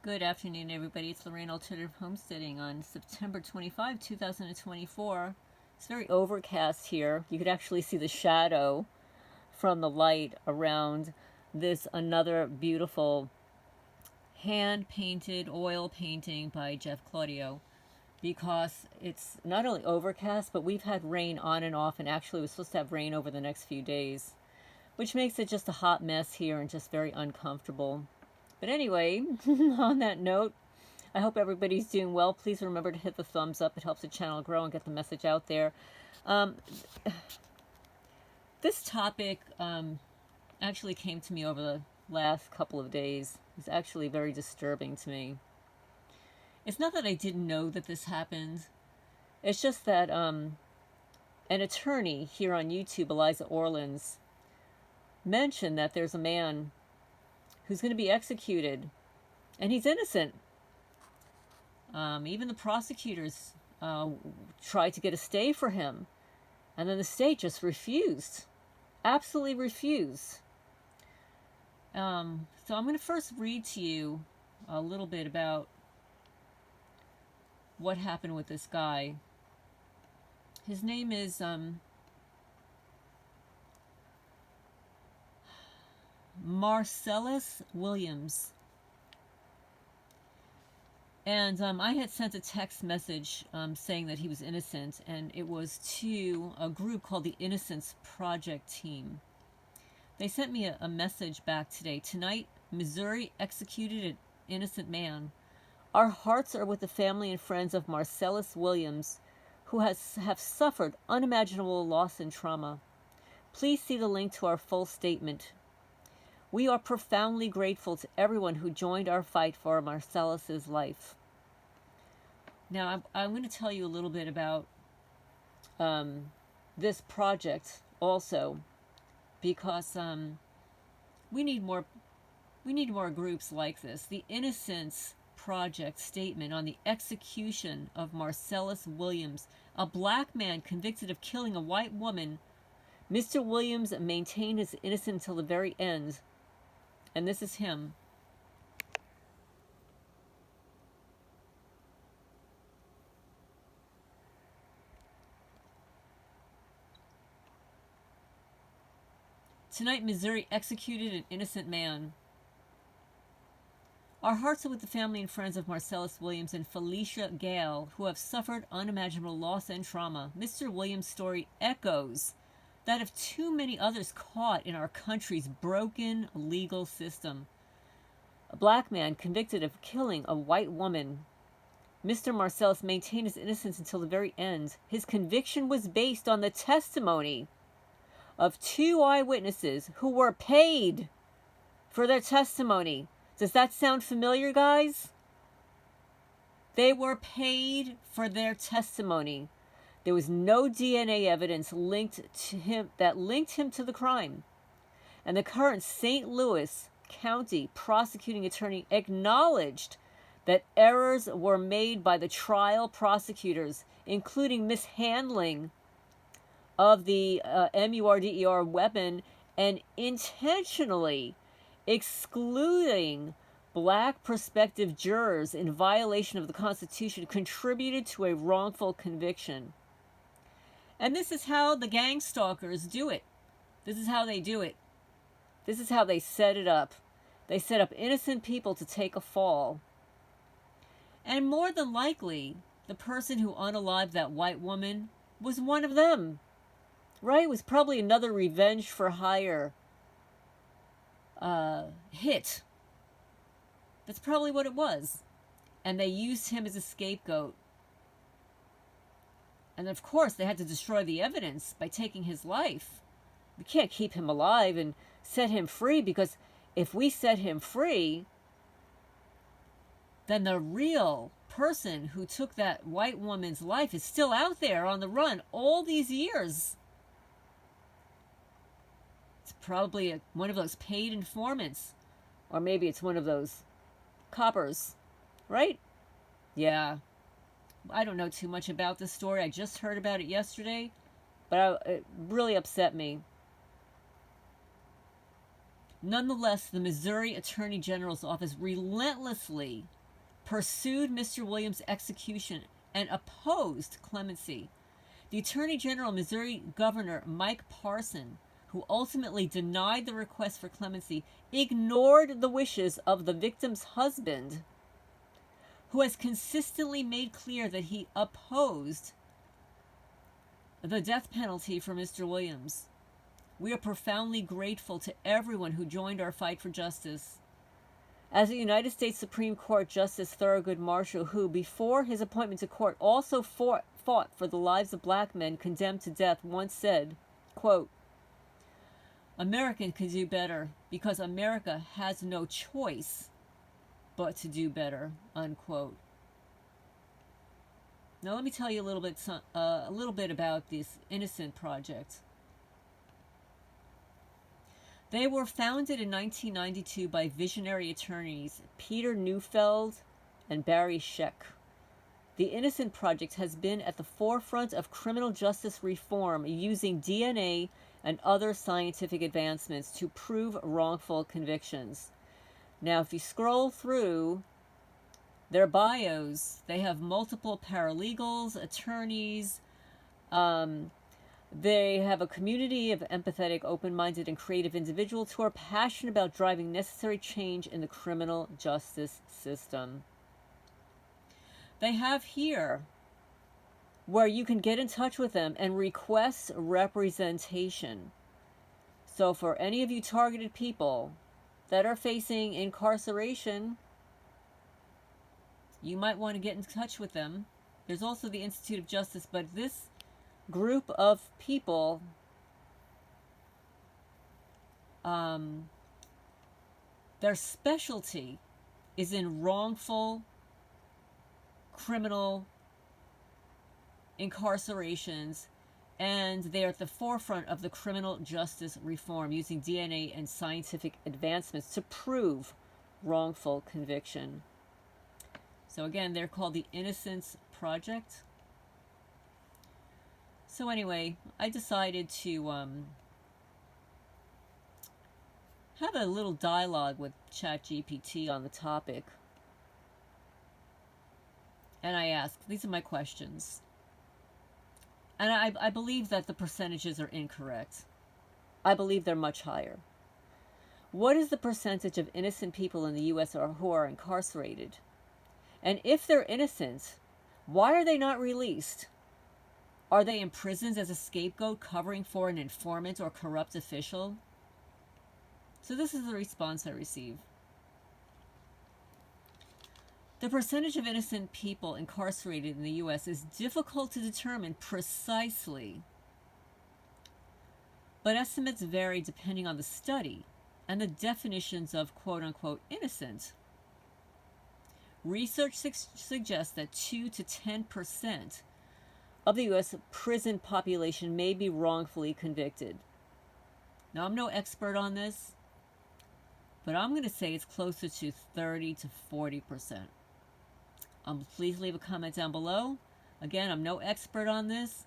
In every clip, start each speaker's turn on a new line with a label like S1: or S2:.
S1: Good afternoon, everybody. It's Lorraine Alternative Homesteading on September 25, 2024. It's very overcast here. You could actually see the shadow from the light around this another beautiful hand-painted oil painting by Claudio, because it's not only overcast, but we've had rain on and off, and actually we're supposed to have rain over the next few days, which makes it just a hot mess here and just very uncomfortable. But anyway, on that note, I hope everybody's doing well. Please remember to hit the thumbs up. It helps the channel grow and get the message out there. This topic actually came to me over the last couple of days. It's actually very disturbing to me. It's not that I didn't know that this happened. It's just that an attorney here on YouTube, Eliza Orleans, mentioned that there's a man who's going to be executed, and he's innocent. Even the prosecutors tried to get a stay for him, and then the state just refused, absolutely refused. So I'm going to first read to you a little bit about what happened with this guy. His name is Marcellus Williams. And I had sent a text message saying that he was innocent, and it was to a group called the Innocence Project Team. They sent me a message back today. Tonight, Missouri executed an innocent man. Our hearts are with the family and friends of Marcellus Williams, who have suffered unimaginable loss and trauma. Please see the link to our full statement. We are profoundly grateful to everyone who joined our fight for Marcellus's life. Now, I'm going to tell you a little bit about this project also, because we need more groups like this. The Innocence Project statement on the execution of Marcellus Williams, a black man convicted of killing a white woman. Mr. Williams maintained his innocence until the very end. And this is him. Tonight, Missouri executed an innocent man. Our hearts are with the family and friends of Marcellus Williams and Felicia Gale, who have suffered unimaginable loss and trauma. Mr. Williams' story echoes that of too many others caught in our country's broken legal system. A black man convicted of killing a white woman. Mr. Marcellus maintained his innocence until the very end. His conviction was based on the testimony of two eyewitnesses who were paid for their testimony. Does that sound familiar, guys? They were paid for their testimony. There was no DNA evidence linked to him to the crime. And the current St. Louis County prosecuting attorney acknowledged that errors were made by the trial prosecutors, including mishandling of the MURDER weapon and intentionally excluding black prospective jurors in violation of the Constitution contributed to a wrongful conviction. And this is how the gang stalkers do it. This is how they do it. This is how they set it up. They set up innocent people to take a fall. And more than likely, the person who unalived that white woman was one of them. Right? It was probably another revenge for hire hit. That's probably what it was. And they used him as a scapegoat. And of course, they had to destroy the evidence by taking his life. We can't keep him alive and set him free, because if we set him free, then the real person who took that white woman's life is still out there on the run all these years. It's probably one of those paid informants. Or maybe it's one of those coppers. Right? Yeah. I don't know too much about this story. I just heard about it yesterday, but it really upset me. Nonetheless, the Missouri Attorney General's office relentlessly pursued Mr. Williams' execution and opposed clemency. The Attorney General, Missouri Governor Mike Parson, who ultimately denied the request for clemency, ignored the wishes of the victim's husband, who has consistently made clear that he opposed the death penalty for Mr. Williams. We are profoundly grateful to everyone who joined our fight for justice. As the United States Supreme Court Justice Thurgood Marshall, who before his appointment to court also fought for the lives of black men condemned to death, once said, quote, "America can do better because America has no choice but to do better," unquote. Now let me tell you a little bit about this Innocence Project. They were founded in 1992 by visionary attorneys Peter Neufeld and Barry Scheck. The Innocence Project has been at the forefront of criminal justice reform using DNA and other scientific advancements to prove wrongful convictions. Now, if you scroll through their bios, they have multiple paralegals, attorneys. They have a community of empathetic, open-minded, and creative individuals who are passionate about driving necessary change in the criminal justice system. They have here where you can get in touch with them and request representation. So for any of you targeted people that are facing incarceration, you might want to get in touch with them. There's also the Institute of Justice, but this group of people their specialty is in wrongful criminal incarcerations, and they're at the forefront of the criminal justice reform using DNA and scientific advancements to prove wrongful conviction. So again, they're called the Innocence Project. So anyway, I decided to have a little dialogue with Chat Gpt on the topic. And I asked, these are my questions. And I believe that the percentages are incorrect. I believe they're much higher. What is the percentage of innocent people in the U.S. who are incarcerated? And if they're innocent, why are they not released? Are they imprisoned as a scapegoat covering for an informant or corrupt official? So this is the response I received. The percentage of innocent people incarcerated in the U.S. is difficult to determine precisely, but estimates vary depending on the study and the definitions of quote-unquote innocent. Research suggests that 2 to 10% of the U.S. prison population may be wrongfully convicted. Now, I'm no expert on this, but I'm going to say it's closer to 30 to 40%. Please leave a comment down below. Again, I'm no expert on this.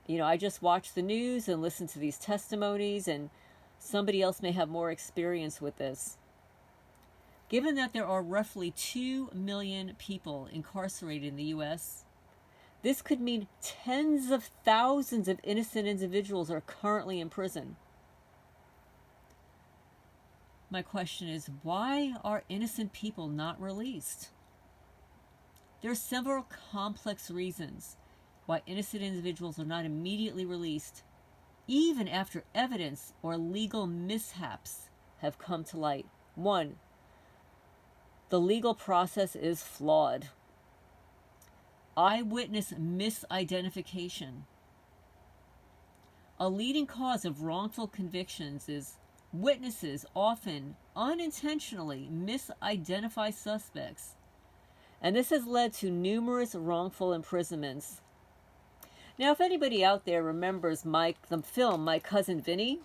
S1: I just watch the news and listen to these testimonies, and somebody else may have more experience with this. Given that there are roughly 2 million people incarcerated in the U.S., this could mean tens of thousands of innocent individuals are currently in prison. My question is, why are innocent people not released? There are several complex reasons why innocent individuals are not immediately released, even after evidence or legal mishaps have come to light. 1, the legal process is flawed. Eyewitness misidentification. A leading cause of wrongful convictions is witnesses often unintentionally misidentify suspects, and this has led to numerous wrongful imprisonments. Now, if anybody out there remembers the film My Cousin Vinny,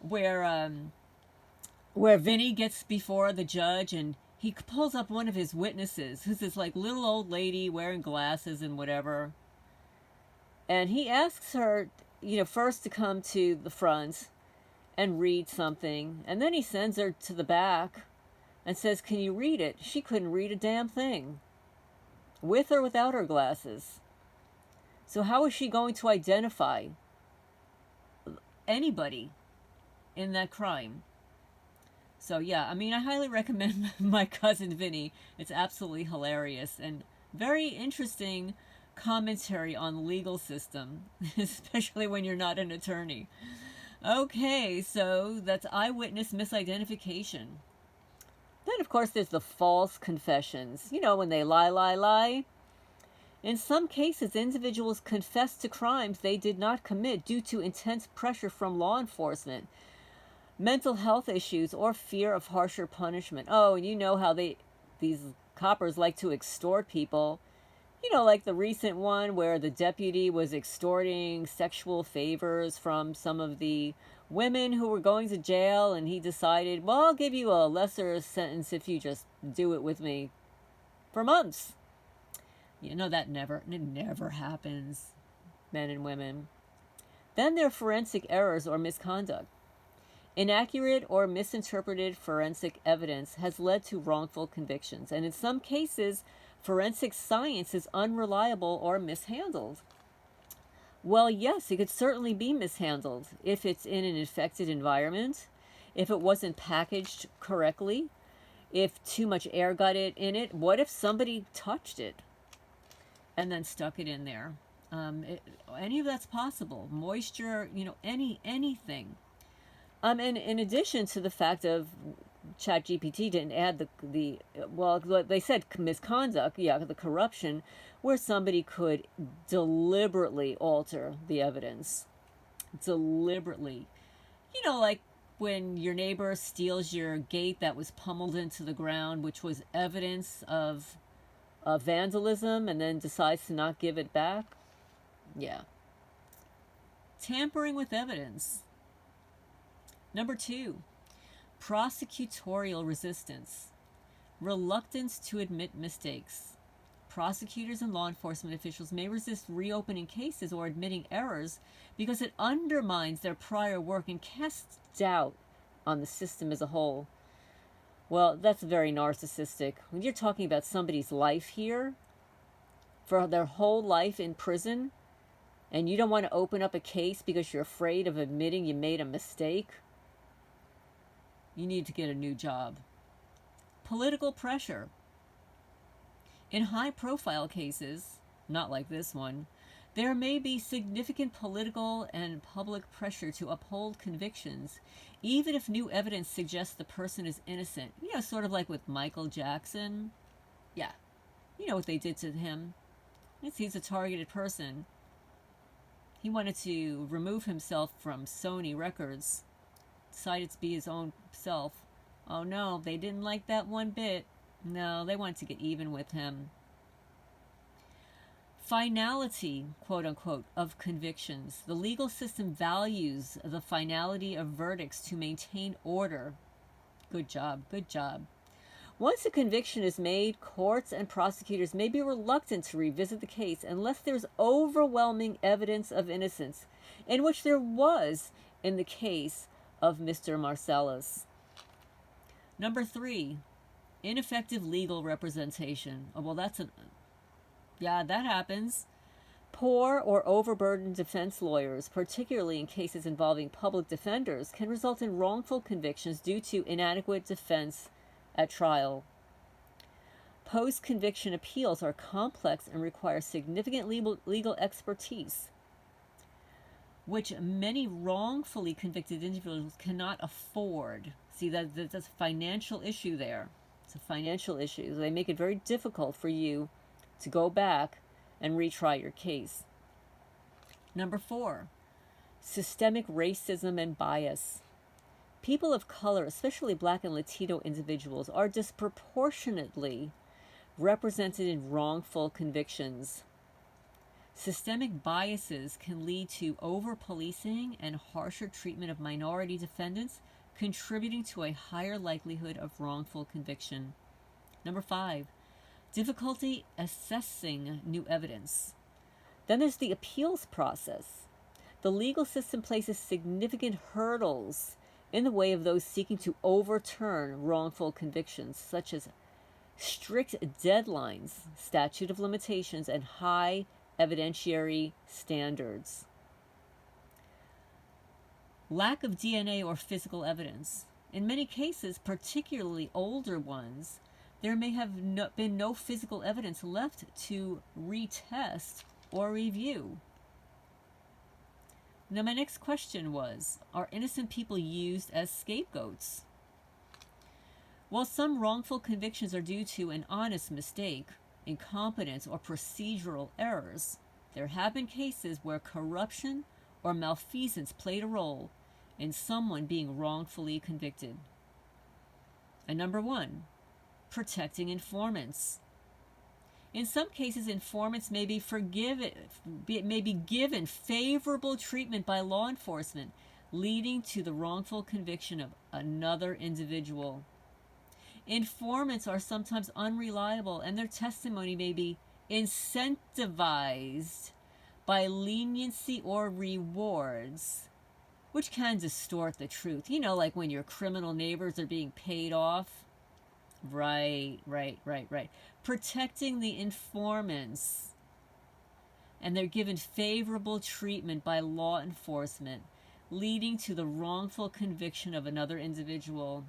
S1: where Vinny gets before the judge and he pulls up one of his witnesses, who's this little old lady wearing glasses and whatever, and he asks her, first to come to the front and read something, and then he sends her to the back and says, "Can you read it?" She couldn't read a damn thing, with or without her glasses. So how is she going to identify anybody in that crime? So yeah, I mean, I highly recommend My Cousin Vinny. It's absolutely hilarious and very interesting commentary on the legal system, especially when you're not an attorney. Okay, so that's eyewitness misidentification. Then, of course, there's the false confessions. When they lie. In some cases, individuals confess to crimes they did not commit due to intense pressure from law enforcement, mental health issues, or fear of harsher punishment. Oh, and you know how these coppers like to extort people. Like the recent one where the deputy was extorting sexual favors from some of the women who were going to jail, and he decided, well, I'll give you a lesser sentence if you just do it with me for months. That never happens, men and women. Then there are forensic errors or misconduct. Inaccurate or misinterpreted forensic evidence has led to wrongful convictions, and in some cases, forensic science is unreliable or mishandled. Well, yes, it could certainly be mishandled if it's in an infected environment, if it wasn't packaged correctly, if too much air got in it. What if somebody touched it and then stuck it in there? Any of that's possible. Moisture, anything. And in addition to the fact of Chat GPT didn't add they said misconduct, the corruption, where somebody could deliberately alter the evidence. Deliberately. Like when your neighbor steals your gate that was pummeled into the ground, which was evidence of vandalism, and then decides to not give it back. Yeah. Tampering with evidence. Number 2, prosecutorial resistance. Reluctance to admit mistakes. Prosecutors and law enforcement officials may resist reopening cases or admitting errors because it undermines their prior work and casts doubt on the system as a whole. Well, that's very narcissistic. When you're talking about somebody's life here, for their whole life in prison, and you don't want to open up a case because you're afraid of admitting you made a mistake, you need to get a new job. Political pressure. In high-profile cases, not like this one, there may be significant political and public pressure to uphold convictions, even if new evidence suggests the person is innocent. Sort of like with Michael Jackson. Yeah, you know what they did to him. He's a targeted person. He wanted to remove himself from Sony Records. Decided to be his own self. Oh no, they didn't like that one bit. No, they wanted to get even with him. Finality, quote unquote, of convictions. The legal system values the finality of verdicts to maintain order. Good job, good job. Once a conviction is made, courts and prosecutors may be reluctant to revisit the case unless there's overwhelming evidence of innocence, in which there was in the case of Mr. Marcellus. Number 3, ineffective legal representation. Oh, well, that happens. Poor or overburdened defense lawyers, particularly in cases involving public defenders, can result in wrongful convictions due to inadequate defense at trial. Post-conviction appeals are complex and require significant legal expertise, which many wrongfully convicted individuals cannot afford. See, that's a financial issue there. It's a financial issue. They make it very difficult for you to go back and retry your case. Number 4, systemic racism and bias. People of color, especially Black and Latino individuals, are disproportionately represented in wrongful convictions. Systemic biases can lead to over-policing and harsher treatment of minority defendants, contributing to a higher likelihood of wrongful conviction. Number 5, difficulty assessing new evidence. Then there's the appeals process. the legal system places significant hurdles in the way of those seeking to overturn wrongful convictions, such as strict deadlines, statute of limitations, and high evidentiary standards. Lack of DNA or physical evidence. In many cases, particularly older ones, there may have been no physical evidence left to retest or review. Now, my next question was, are innocent people used as scapegoats? While some wrongful convictions are due to an honest mistake, incompetence, or procedural errors, there have been cases where corruption or malfeasance played a role in someone being wrongfully convicted. And number 1, protecting informants. In some cases, informants may be given favorable treatment by law enforcement, leading to the wrongful conviction of another individual. Informants are sometimes unreliable, and their testimony may be incentivized by leniency or rewards, which can distort the truth. You know, like when your criminal neighbors are being paid off. Right. Protecting the informants, and they're given favorable treatment by law enforcement, leading to the wrongful conviction of another individual.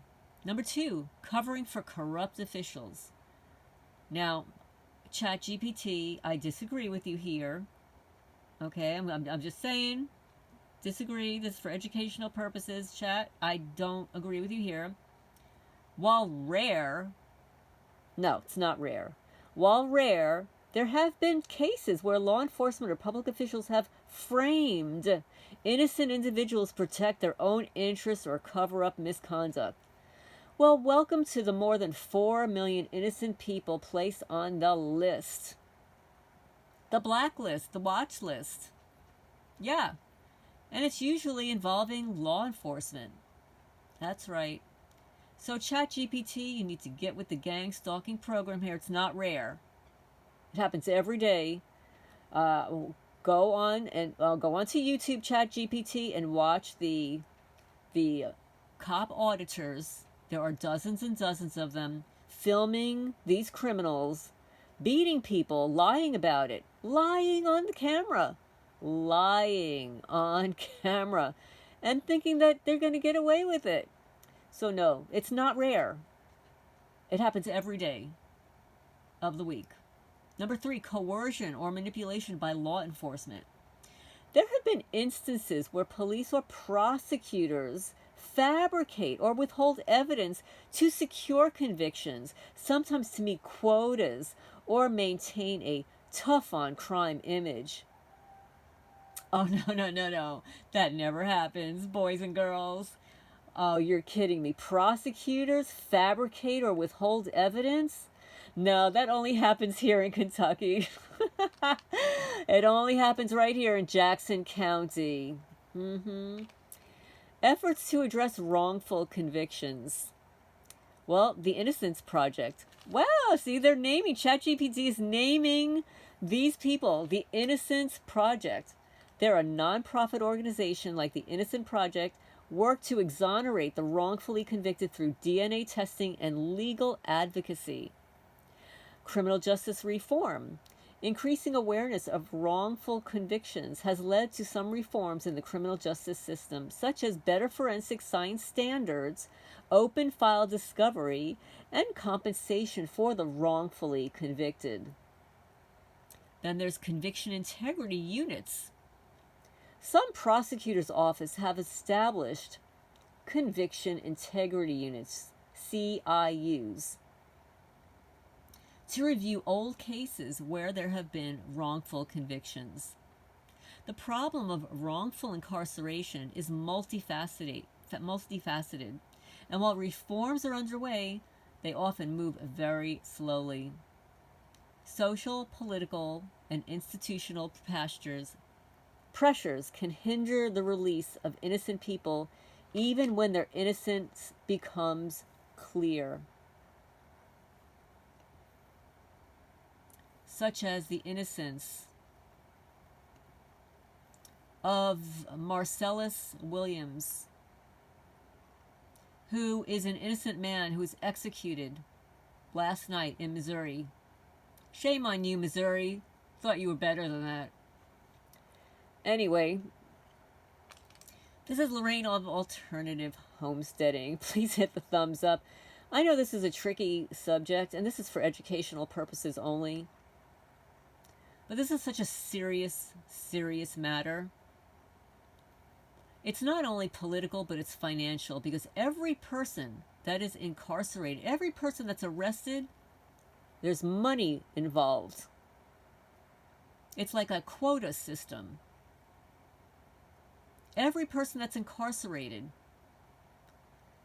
S1: Number 2, covering for corrupt officials. Now, Chat GPT, I disagree with you here. Okay, I'm just saying, disagree. This is for educational purposes, Chat. I don't agree with you here. While rare, no, it's not rare. While rare, there have been cases where law enforcement or public officials have framed innocent individuals to protect their own interests or cover up misconduct. Well, welcome to the more than 4 million innocent people placed on the list. The blacklist, the watch list. Yeah. And it's usually involving law enforcement. That's right. So Chat GPT, you need to get with the gang stalking program here. It's not rare. It happens every day. Go on to YouTube, Chat GPT, and watch the cop auditors. There are dozens and dozens of them filming these criminals, beating people, lying about it, lying on camera, and thinking that they're going to get away with it. So no, it's not rare. It happens every day of the week. Number 3, coercion or manipulation by law enforcement. There have been instances where police or prosecutors fabricate or withhold evidence to secure convictions, sometimes to meet quotas or maintain a tough on crime image. Oh, no. That never happens, boys and girls. Oh, you're kidding me. Prosecutors fabricate or withhold evidence? No, that only happens here in Kentucky. It only happens right here in Jackson County. Efforts to address wrongful convictions. Well, the Innocence Project. Wow, see, they're naming, ChatGPT is naming these people, the Innocence Project. They're a non-profit organization like the Innocence Project, work to exonerate the wrongfully convicted through DNA testing and legal advocacy. Criminal justice reform. Increasing awareness of wrongful convictions has led to some reforms in the criminal justice system, such as better forensic science standards, open file discovery, and compensation for the wrongfully convicted. Then there's conviction integrity units. Some prosecutors' offices have established conviction integrity units, CIUs, to review old cases where there have been wrongful convictions. The problem of wrongful incarceration is multifaceted, and while reforms are underway, they often move very slowly. Social, political, and institutional pressures can hinder the release of innocent people even when their innocence becomes clear. Such as the innocence of Marcellus Williams, who is an innocent man who was executed last night in Missouri. Shame on you, Missouri. Thought you were better than that. Anyway, this is Lorraine of Alternative Homesteading. Please hit the thumbs up. I know this is a tricky subject, and this is for educational purposes only. But this is such a serious, serious matter. It's not only political, but it's financial, because every person that is incarcerated, every person that's arrested, there's money involved. It's like a quota system. Every person that's incarcerated,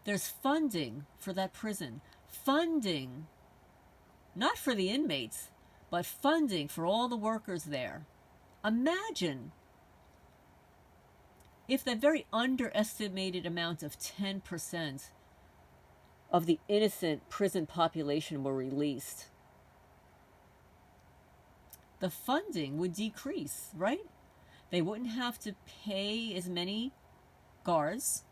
S1: there's funding for that prison. Funding, not for the inmates, but funding for all the workers there. Imagine if the very underestimated amount of 10% of the innocent prison population were released. The funding would decrease, right? They wouldn't have to pay as many guards,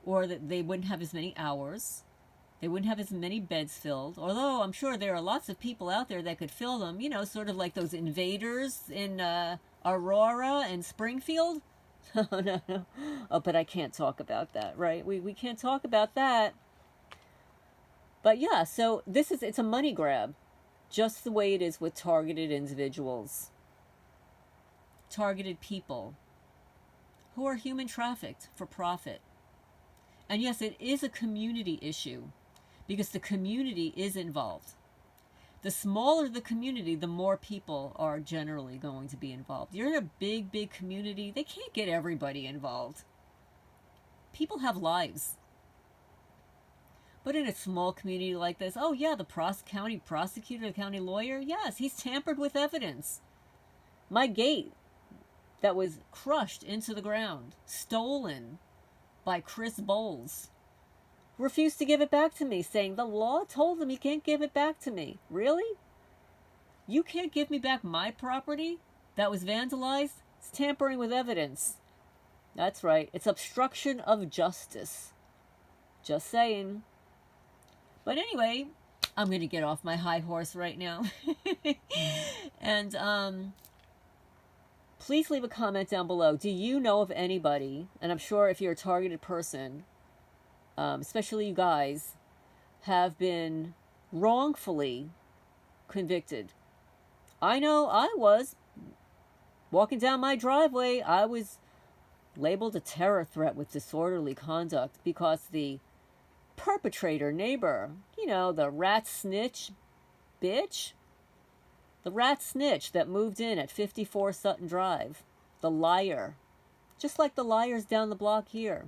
S1: or that they wouldn't have as many hours. They wouldn't have as many beds filled, although I'm sure there are lots of people out there that could fill them, you know, sort of like those invaders in Aurora and Springfield. Oh, no. Oh, but I can't talk about that, right? We can't talk about that. But yeah, so it's a money grab, just the way it is with targeted individuals, targeted people who are human trafficked for profit. And yes, it is a community issue, because the community is involved. The smaller the community, the more people are generally going to be involved. You're in a big, big community. They can't get everybody involved. People have lives. But in a small community like this, oh yeah, the county prosecutor, the county lawyer, yes, he's tampered with evidence. My gate that was crushed into the ground, stolen by Chris Bowles, refused to give it back to me, saying the law told him he can't give it back to me. Really? You can't give me back my property that was vandalized? It's tampering with evidence. That's right. It's obstruction of justice. Just saying. But anyway, I'm going to get off my high horse right now. And please leave a comment down below. Do you know of anybody, and I'm sure if you're a targeted person, especially you guys, have been wrongfully convicted? I know I was. Walking down my driveway, I was labeled a terror threat with disorderly conduct because the perpetrator neighbor, you know, the rat snitch bitch, the rat snitch that moved in at 54 Sutton Drive, the liar, just like the liars down the block here.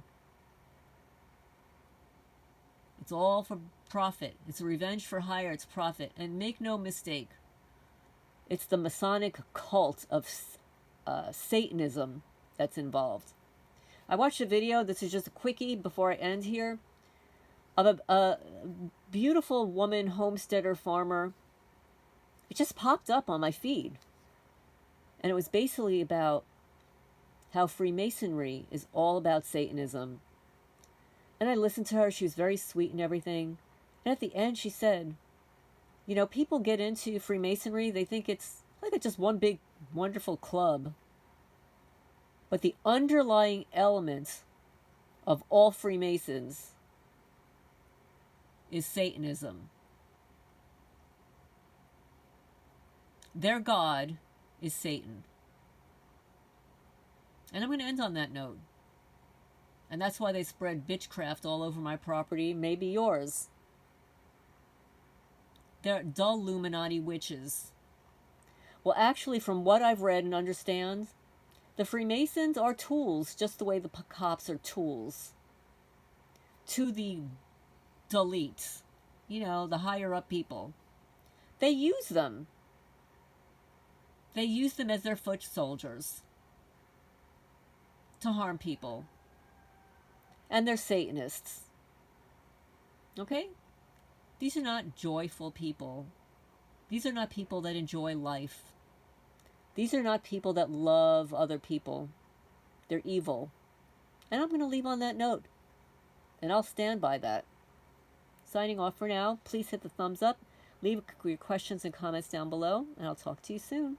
S1: It's all for profit. It's revenge for hire. It's profit. And make no mistake, it's the Masonic cult of Satanism that's involved. I watched a video, this is just a quickie before I end here, of a beautiful woman, homesteader, farmer. It just popped up on my feed. And it was basically about how Freemasonry is all about Satanism. And I listened to her. She was very sweet and everything. And at the end, she said, you know, people get into Freemasonry. They think it's like it's just one big, wonderful club. But the underlying element of all Freemasons is Satanism. Their God is Satan. And I'm going to end on that note. And that's why they spread bitchcraft all over my property, maybe yours. They're dull Illuminati witches. Well, actually, from what I've read and understand, the Freemasons are tools, just the way the cops are tools to the elites, you know, the higher up people. They use them. They use them as their foot soldiers to harm people. And they're Satanists. Okay? These are not joyful people. These are not people that enjoy life. These are not people that love other people. They're evil. And I'm going to leave on that note. And I'll stand by that. Signing off for now. Please hit the thumbs up. Leave your questions and comments down below. And I'll talk to you soon.